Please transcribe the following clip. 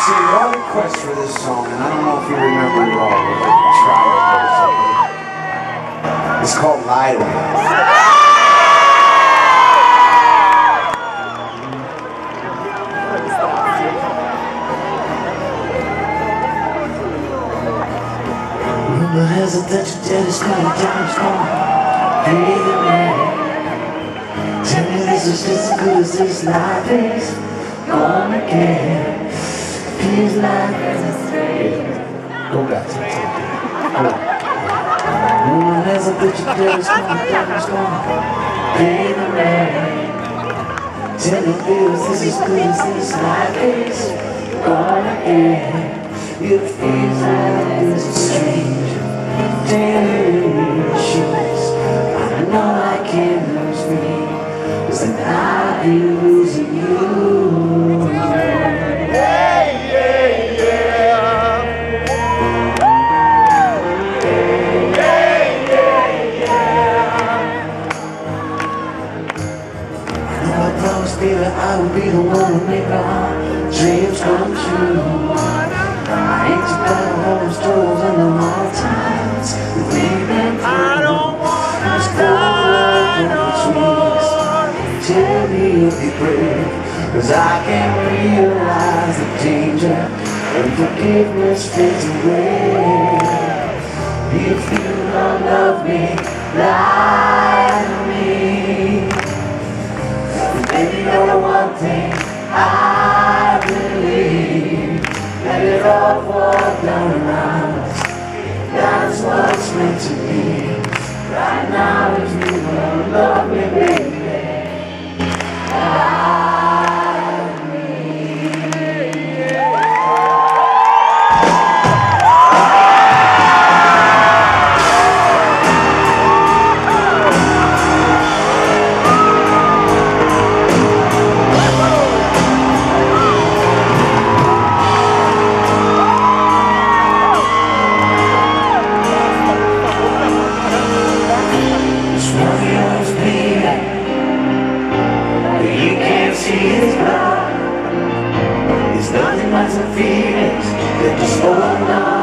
See, our request for this song, and I don't know if you remember it all, but try it. It's called Lie to Me. Rumor has it that your daddy's coming down the storm. Hey, man, tell me this is just as good as this life is gonna get. Feels like Go back to the tape. rumor has it that your daddy's coming down the storm. Hey, man, tell me this is as good as this life is gonna get. It feels like there's a strange shoes. I know I can't lose me, 'cause then I'll be losing you. I know I promised, baby, I would be the one to make our dreams come true. I ain't too bad at home strolls in the hard times we've been through. I don't wanna die no more. Tell me you'll be brave, 'cause I can't realize the danger and forgiveness fades away. If you don't love me, lie to me. Baby, you're the one thing I believe. Let it all fall down around us. That's what's meant to be. Right now, if you don't love me, baby, lie to me. It's nothing but some feelings that just hold on.